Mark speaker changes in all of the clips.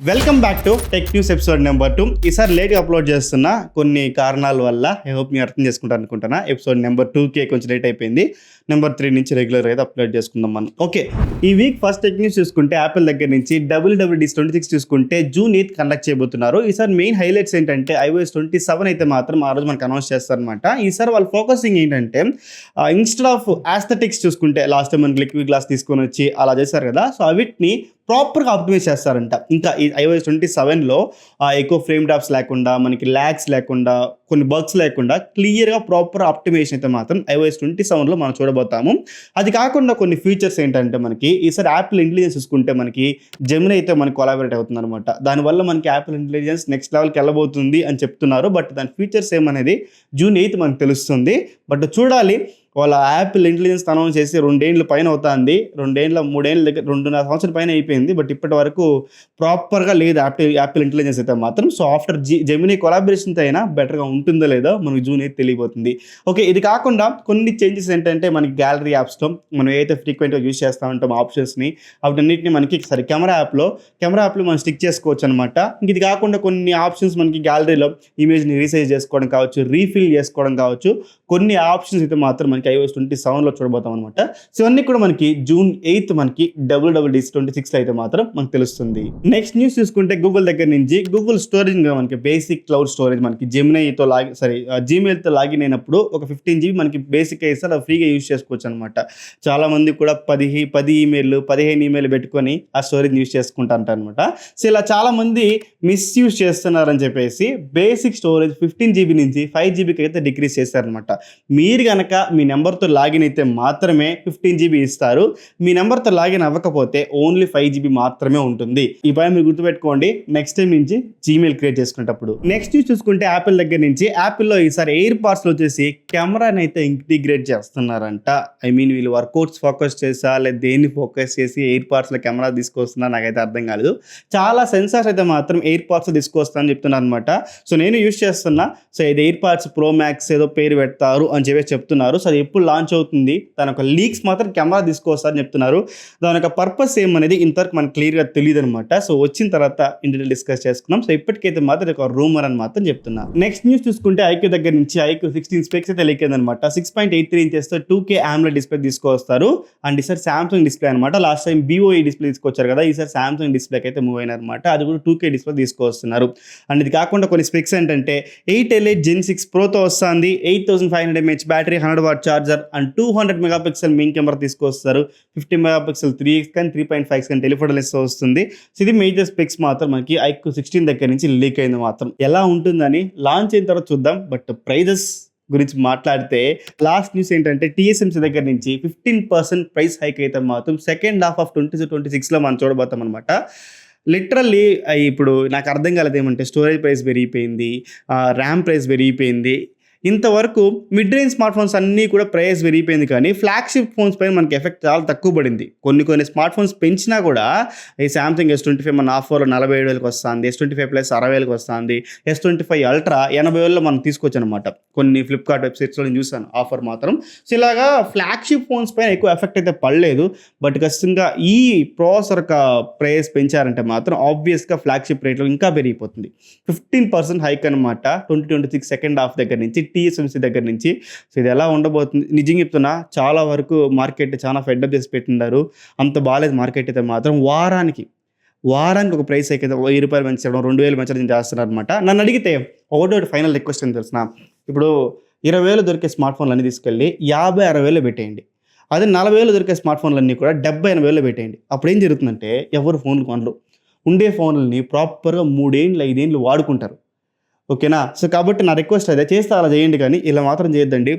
Speaker 1: Welcome back to tech news episode number 2. ఈసారి లేట్గా upload చేస్తున్న కొన్ని కారణాల వల్ల ఐ హోప్ మీరు అర్థం చేసుకుంటారు అనుకుంటున్నా. ఎపిసోడ్ నెంబర్ 2కే కొంచెం లేట్ అయిపోయింది. నెంబర్ 3 నుంచి రెగ్యులర్గా అయితే అప్లోడ్ చేసుకుందాం మనం. ఓకే, ఈ వీక్ ఫస్ట్ టెక్ న్యూస్ చూసుకుంటే యాపిల్ దగ్గర నుంచి WWDC 26 చూసుకుంటే జూన్ 8 కండక్ట్ చేయబోతున్నారు. ఈసారి మెయిన్ హైలైట్స్ ఏంటంటే iOS 27 అయితే మాత్రం ఆ రోజు మనకు అనౌన్స్ చేస్తారనమాట. ఈసారి వాళ్ళ ఫోకసింగ్ ఏంటంటే ఇన్స్టెడ్ ఆఫ్ ఆస్థెటిక్స్ చూసుకుంటే లాస్ట్ టైం మనకి లిక్విడ్ గ్లాస్ తీసుకొని వచ్చి అలా చేశారు కదా, సో వీటిని ప్రాపర్గా ఆప్టిమైజ్ చేస్తారంట. ఇంకా ఈ iOS 27లో ఎక్కువ ఫ్రేమ్ డ్రాప్స్ లేకుండా, మనకి ల్యాగ్స్ లేకుండా, కొన్ని బగ్స్ లేకుండా క్లియర్గా ప్రాపర్ ఆప్టిమైజేషన్ అయితే మాత్రం iOS 27లో మనం చూడబోతాము. అది కాకుండా కొన్ని ఫీచర్స్ ఏంటంటే మనకి ఈసారి యాపిల్ ఇంటెలిజెన్స్ చూసుకుంటే మనకి జెమినీ అయితే మనకి కొలాబరేట్ అవుతుంది అనమాట. దానివల్ల మనకి యాపిల్ ఇంటెలిజెన్స్ నెక్స్ట్ లెవెల్కి వెళ్ళబోతుంది అని చెప్తున్నారు. బట్ దాని ఫీచర్స్ ఏమనేది జూన్ 8 మనకు తెలుస్తుంది. బట్ చూడాలి. వాళ్ళ యాపిల్ ఇంటెలిజెన్స్ అనౌన్స్ చేసి 2 ఏళ్ళ పైన అవుతుంది. 2 ఏళ్ళ 3 ఏళ్ళ దగ్గర 2.5 సంవత్సరాల పైన అయిపోయింది. బట్ ఇప్పటి వరకు ప్రాపర్గా లేదు యాపిల్ ఇంటెలిజెన్స్ అయితే మాత్రం. సో ఆఫ్టర్ జెమినీ కొలాబరేషన్తో అయినా బెటర్గా ఉంటుందో లేదో మనకి జూన్ 8 తెలియబోతుంది. ఓకే, ఇది కాకుండా కొన్ని చేంజెస్ ఏంటంటే మనకి గ్యాలరీ యాప్స్లో మనం ఏదైతే ఫ్రీక్వెంట్గా యూజ్ చేస్తూ ఉంటాం ఆప్షన్స్ని, వాటన్నిటిని మనకి కెమెరా యాప్లో మనం స్టిక్ చేసుకోవచ్చు అనమాట. ఇది కాకుండా కొన్ని ఆప్షన్స్ మనకి గ్యాలరీలో ఇమేజ్ని రీసైజ్ చేసుకోవడం కావచ్చు, రీఫిల్ చేసుకోవడం కావచ్చు, కొన్ని ఆప్షన్స్ అయితే మాత్రం మనకి iOS 27లో చూడబోతాం అనమాట. సో ఇవన్నీ కూడా మనకి జూన్ 8 మనకి WWDC 26లో అయితే మాత్రం మనకు తెలుస్తుంది. నెక్స్ట్ న్యూస్ చూసుకుంటే గూగుల్ దగ్గర నుంచి గూగుల్ స్టోరేజ్ మనకి బేసిక్ క్లౌడ్ స్టోరేజ్ మనకి జీమెయిల్తో లాగిన్ అయినప్పుడు ఒక 15 GB మనకి బేసిక్ అయితే అలా ఫ్రీగా యూజ్ చేసుకోవచ్చు అనమాట. చాలా మంది కూడా 10 ఈమెయిల్ 15 ఈమెయిల్ పెట్టుకొని ఆ స్టోరేజ్ యూజ్ చేసుకుంటా అంటారు అనమాట. సో ఇలా చాలా మంది మిస్యూజ్ చేస్తున్నారని చెప్పేసి బేసిక్ స్టోరేజ్ 15 GB నుంచి 5 GBకి అయితే డిక్రీజ్ చేశారనమాట. మీరు కనుక మీ నెంబర్తో లాగిన్ అయితే మాత్రమే 15 GB ఇస్తారు. మీ నెంబర్తో లాగిన్ అవ్వకపోతే ఓన్లీ 5 GB మాత్రమే ఉంటుంది. ఈ పైన మీరు గుర్తుపెట్టుకోండి నెక్స్ట్ టైం నుంచి జీమెయిల్ క్రియేట్ చేసుకునేటప్పుడు. నెక్స్ట్ చూసుకుంటే యాపిల్ దగ్గర నుంచి యాపిల్లో ఈసారి ఎయిర్ పాడ్స్లో వచ్చేసి కెమెరాని అయితే ఇంటిగ్రేట్ చేస్తున్నారంట. వీళ్ళు వర్కౌట్స్ ఫోకస్ చేసా లేదా దేన్ని ఫోకస్ చేసి ఎయిర్ పాడ్స్లో కెమెరా తీసుకొస్తున్నా నాకైతే అర్థం కాలేదు. చాలా సెన్సార్స్ అయితే మాత్రం ఎయిర్ పాడ్స్ తీసుకొస్తానని చెప్తున్నారు అనమాట. సో నేను యూజ్ చేస్తున్నా. సో ఇది ఎయిర్ పాడ్స్ ప్రో మ్యాక్స్ ఏదో పేరు పెడతారు అని చెప్పేసి చెప్తున్నారు. సో అది ఎప్పుడు లాంచ్ అవుతుంది, దాని ఒక లీక్స్ మాత్రం కెమెరా తీసుకొస్తారని చెప్తున్నారు. దాని యొక్క పర్పస్ ఏమనేది ఇంతవరకు మనకు క్లియర్గా తెలియదు అనమాట. సో వచ్చిన తర్వాత ఇంటర్వ్యూ డిస్కస్ చేసుకున్నాం. సో ఇప్పటికైతే మాత్రం ఒక రూమర్ అని మాత్రం చెప్తున్నా. నెక్స్ట్ న్యూస్ చూసుకుంటే ఐక్యూ దగ్గర నుంచి ఐక్యూ 16 స్పెక్స్ అయితే లీక్ అయిందనమాట. 6.83 ఇంచెస్తో 2K AMOLED డిస్ప్లే తీసుకొస్తారు. అండ్ ఈసారి సామ్సంగ్ డిస్ప్లే అనమాట. లాస్ట్ టైం BOE డిస్ప్లే తీసుకొచ్చారు కదా, ఈసారి సామ్సంగ్ డిస్ప్లేకి అయితే మూవ్ అయినారనమాట. అది కూడా 2K డిస్ప్లే తీసుకొస్తున్నారు. అండ్ ఇది కాకుండా కొన్ని స్పెక్స్ ఏంటంటే 8L8 Gen 6 Proతో వస్తుంది. 8500 mAh battery, 100W charger and 200 MP main camera తీసుకొస్తారు. 50 MP 3x కానీ 3.5x కానీ టెలిఫోటో లెన్స్ వస్తుంది. సో ఇది మేజర్ స్పెక్స్ మాత్రం మనకి ఐక్యూ 16 దగ్గర నుంచి లీక్ అయింది. మాత్రం ఎలా ఉంటుందని లాంచ్ అయిన తర్వాత చూద్దాం. బట్ ప్రైజెస్ గురించి మాట్లాడితే లాస్ట్ న్యూస్ ఏంటంటే TSMC దగ్గర నుంచి 15% ప్రైస్ హైక్ అయితే మాత్రం సెకండ్ హాఫ్ ఆఫ్ 2026లో మనం చూడబోతాం అనమాట. లిటరల్లీ ఇప్పుడు నాకు అర్థం కాలేదు ఏమంటే స్టోరేజ్ ప్రైస్ పెరిగిపోయింది, ర్యామ్ ప్రైస్ పెరిగిపోయింది. ఇంతవరకు మిడ్ రేంజ్ స్మార్ట్ ఫోన్స్ అన్నీ కూడా ప్రైస్ పెరిగిపోయింది, కానీ ఫ్లాగ్షిప్ ఫోన్స్ పైన మనకి ఎఫెక్ట్ చాలా తక్కువ పడింది. కొన్ని స్మార్ట్ ఫోన్స్ పెంచినా కూడా ఈ సామ్సంగ్ S25 మన ఆఫర్లో 47,000కి వస్తుంది, S25 Plus 60,000కి వస్తుంది, S25 Ultra 80,000లో మనం తీసుకొచ్చాను అనమాట. కొన్ని ఫ్లిప్కార్ట్ వెబ్సైట్స్లో నేను చూసాను ఆఫర్ మాత్రం. సో ఇలాగా ఫ్లాగ్షిప్ ఫోన్స్ పైన ఎక్కువ ఎఫెక్ట్ అయితే పడలేదు. బట్ ఖచ్చితంగా ఈ ప్రాసెసర్ ప్రైస్ పెంచారంటే మాత్రం ఆబ్వియస్గా ఫ్లాగ్షిప్ రేట్లో ఇంకా పెరిగిపోతుంది. 15% హైక్ అనమాట 2026 సెకండ్ హాఫ్ దగ్గర నుంచి TSMC దగ్గర నుంచి. సో ఇది ఎలా ఉండబోతుంది నిజంగా చెప్తున్నా, చాలా వరకు మార్కెట్ చాలా ఫెడ్అప్ చేసి పెట్టినారు. అంత బాగాలేదు మార్కెట్ అయితే మాత్రం. వారానికి ఒక ప్రైస్ అయితే ₹1000 పెంచడం, 2000 పెంచడం చేస్తున్నారు అనమాట. నన్ను అడిగితే ఒకటి ఫైనల్ రిక్వెస్ట్ అని తెలిసిన, ఇప్పుడు 20,000 దొరికే స్మార్ట్ ఫోన్లు అన్నీ తీసుకెళ్ళి 50,000-60,000 పెట్టేయండి. అదే 40,000 దొరికే స్మార్ట్ ఫోన్లు అన్నీ కూడా 70,000-80,000 పెట్టేయండి. అప్పుడు ఏం జరుగుతుందంటే ఎవరు ఫోన్లు కొనరు. ఉండే ఫోన్లని ప్రాపర్గా 3 ఏళ్ళు 5 ఏళ్ళు వాడుకుంటారు. ఓకేనా? సో కాబట్టి నా రిక్వెస్ట్ అదే, చేస్తే అలా చేయండి, కానీ ఇలా మాత్రం చేయొద్దండి.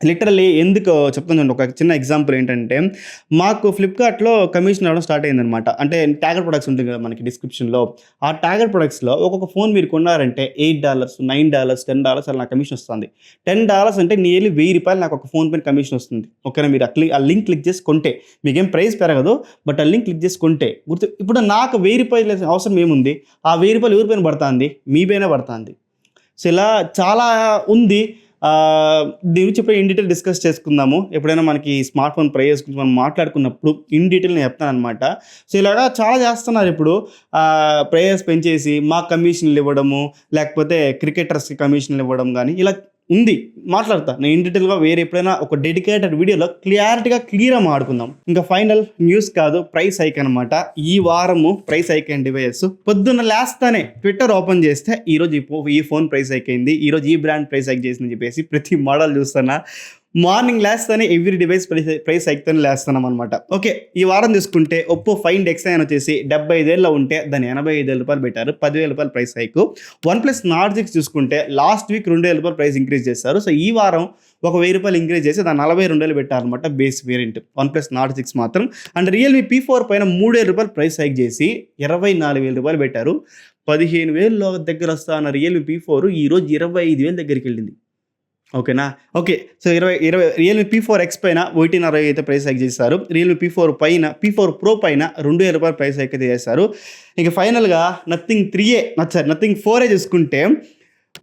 Speaker 1: లిటరల్లీ ఎందుకు చెప్తాను, ఒక చిన్న ఎగ్జాంపుల్ ఏంటంటే మాకు ఫ్లిప్కార్ట్లో కమిషన్ రావడం స్టార్ట్ అయిందనమాట. అంటే ట్యాగర్ ప్రొడక్ట్స్ ఉంటుంది కదా మనకి డిస్క్రిప్షన్లో, ఆ ట్యాగర్ ప్రొడక్ట్స్లో ఒక్కొక్క ఫోన్ మీరు కొన్నారంటే $8, $9, $10 అలా నాకు కమిషన్ వస్తుంది. $10 అంటే నియర్లీ ₹1,000 నాకు ఒక ఫోన్ పైన కమిషన్ వస్తుంది. ఓకేనా? మీరు ఆ లింక్ క్లిక్ చేసి కొంటే మీకేం ప్రైస్ పెరగదు, బట్ ఆ లింక్ క్లిక్ చేసి కొంటే ఇప్పుడు నాకు ₹1,000 అవసరం ఏముంది? ఆ ₹1,000 ఎవరి పైన పడుతుంది? మీ పైన పడుతుంది. సో ఇలా చాలా ఉంది. దీని గురించి ఎప్పుడైనా ఇన్ డీటెయిల్ డిస్కస్ చేసుకుందాము. ఎప్పుడైనా మనకి స్మార్ట్ ఫోన్ ప్రైజెస్ గురించి మనం మాట్లాడుకున్నప్పుడు ఇన్ డీటెయిల్ నేను చెప్తాను అనమాట. సో ఇలాగా చాలా చేస్తున్నారు ఇప్పుడు. ప్రైజెస్ పెంచేసి మాకు కమిషన్లు ఇవ్వడము, లేకపోతే క్రికెటర్స్కి కమిషన్లు ఇవ్వడం కానీ ఇలా ఉంది. మాట్లాడతా నేను ఇన్ డీటెయిల్గా వేరే ఎప్పుడైనా ఒక డెడికేటెడ్ వీడియోలో క్లియర్గా మాట్లాడుకుందాం. ఇంకా ఫైనల్ న్యూస్ కాదు, ప్రైస్ హైక్ అనమాట. ఈ వారము ప్రైస్ హైక్ అయిన డివైస్ పొద్దున్న లేస్తానే ట్విట్టర్ ఓపెన్ చేస్తే ఈరోజు ఈ ఫోన్ ప్రైస్ హైక్ అయింది, ఈరోజు ఈ బ్రాండ్ ప్రైస్ హైక్ చేసిందని చెప్పేసి ప్రతి మోడల్ చూస్తున్నా. మార్నింగ్ లేస్తానే ఎవ్రీ డివైస్ ప్రైస్ హైక్తోనే లేస్తున్నాం అనమాట. ఓకే, ఈ వారం చూసుకుంటే ఒప్పో ఫైండ్ X9 వచ్చేసి 75,000 ఉంటే దాన్ని 85,000 రూపాయలు పెట్టారు, 10,000 రూపాయలు ప్రైస్ హైక్. OnePlus Nord 6 చూసుకుంటే లాస్ట్ వీక్ 2,000 రూపాయలు ప్రైస్ ఇంక్రీజ్ చేశారు. సో ఈ వారం ఒక 1,000 రూపాయలు ఇంక్రీజ్ చేసి దాన్ని 42,000 పెట్టారనమాట బేస్ వేరియంట్ OnePlus Nord 6 మాత్రం. అండ్ Realme P4 పైన 3,000 రూపాయలు ప్రైస్ హైక్ చేసి 24,000 రూపాయలు పెట్టారు. 15,000 దగ్గర వస్తా అన్న Realme P4 ఈరోజు 25,000 దగ్గరికి వెళ్ళింది. ఓకేనా? Okay, so 20 Realme P4 X పైన 1,60,000 అయితే ప్రైస్ హైక్ చేస్తారు. Realme P4 Pro పైన 2,000 రూపాయలు ప్రైస్ హైక్ అయితే చేస్తారు. ఇక ఫైనల్గా Nothing 4A చూసుకుంటే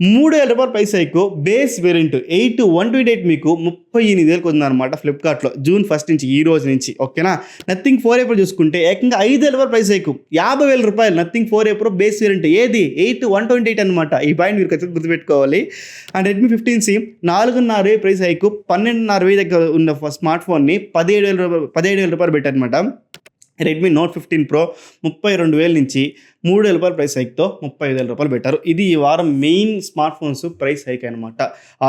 Speaker 1: 3,000 రూపాయలు ప్రైస్ హైక్, బేస్ వేరియంట్ 8/128 మీకు 38,000 ఉందన్నమాట ఫ్లిప్కార్ట్లో జూన్ 1 నుంచి, ఈ రోజు నుంచి. ఓకేనా? Nothing 4A Pro చూసుకుంటే ఏకంగా 5,000 రూపాయలు ప్రైస్ హైక్, 50,000 రూపాయలు. Nothing 4A Pro base variant ఏది 8/128 అనమాట. ఈ పాయింట్ మీరు ఖచ్చితంగా గుర్తుపెట్టుకోవాలి. And Redmi 15C 4,500 price hike, 12,500 దగ్గర ఉన్న స్మార్ట్ ఫోన్ని 17,000 రూపాయలు పెట్టారనమాట. Redmi Note 15 Pro 32,000 నుంచి 3,000 రూపాయల ప్రైస్ హైక్తో 35,000 రూపాయలు పెట్టారు. ఇది ఈ వారం main smart phones price hike అనమాట.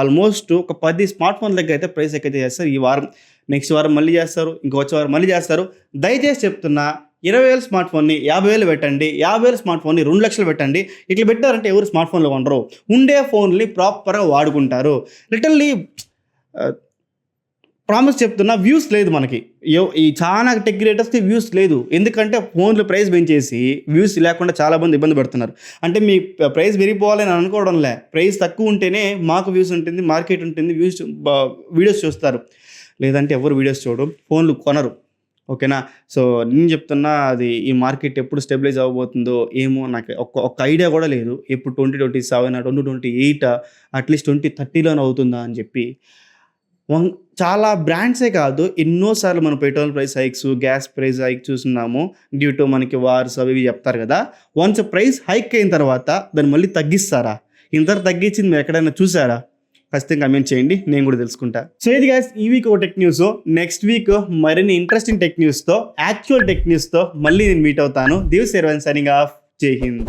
Speaker 1: ఆల్మోస్ట్ ఒక 10 స్మార్ట్ ఫోన్ దగ్గర అయితే ప్రైస్ హైక్ అయితే చేస్తారు ఈ వారం. నెక్స్ట్ వారం మళ్ళీ చేస్తారు, వచ్చే వారం మళ్ళీ చేస్తారు. దయచేసి చెప్తున్నా, 20,000 స్మార్ట్ ఫోన్ని 50,000 పెట్టండి, 50,000 స్మార్ట్ ఫోన్ని 2 లక్షలు పెట్టండి. ఇట్లా పెట్టారంటే ఎవరు స్మార్ట్ ఫోన్లో ఉండరు, ఉండే ఫోన్ని ప్రాపర్గా వాడుకుంటారు. లిటర్లీ ప్రామిస్ చెప్తున్నా, వ్యూస్ లేదు మనకి. ఈ చాలా టెక్ క్రియేటర్స్కి వ్యూస్ లేదు, ఎందుకంటే ఫోన్లు ప్రైస్ పెంచేసి వ్యూస్ లేకుండా చాలామంది ఇబ్బంది పడుతున్నారు. అంటే మీ ప్రైస్ పెరిగిపోవాలని అనుకోవడంలే, ప్రైస్ తక్కువ ఉంటేనే మాకు వ్యూస్ ఉంటుంది, మార్కెట్ ఉంటుంది, వీడియోస్ చూస్తారు. లేదంటే ఎవరు వీడియోస్ చూడరు, ఫోన్లు కొనరు. ఓకేనా? సో నేను చెప్తున్నా, అది ఈ మార్కెట్ ఎప్పుడు స్టెబిలైజ్ అవ్వబోతుందో ఏమో నాకు ఒక్క ఐడియా కూడా లేదు. ఎప్పుడు 2027, 2028, అట్లీస్ట్ 2030లోనే అవుతుందా అని చెప్పి. చాలా బ్రాండ్సే కాదు, ఎన్నోసార్లు మనం petrol price hikes, gas price hike చూస్తున్నాము. డ్యూ టు మనకి వార్స్ అవి చెప్తారు కదా. వన్స్ ప్రైస్ హైక్ అయిన తర్వాత దాన్ని మళ్ళీ తగ్గిస్తారా? ఇంత తగ్గించింది మీరు ఎక్కడైనా చూసారా? ఖచ్చితంగా కమెంట్ చేయండి, నేను కూడా తెలుసుకుంటా. సో ఇది గైస్, ఈ వీక్ ఒక టెక్ న్యూస్. నెక్స్ట్ వీక్ మరిన్ని ఇంట్రెస్టింగ్ టెక్ న్యూస్తో, యాక్చువల్ టెక్ న్యూస్తో మళ్ళీ నేను మీట్ అవుతాను. దివ్ శర్వన్ సైనింగ్ ఆఫ్. జై హింద్.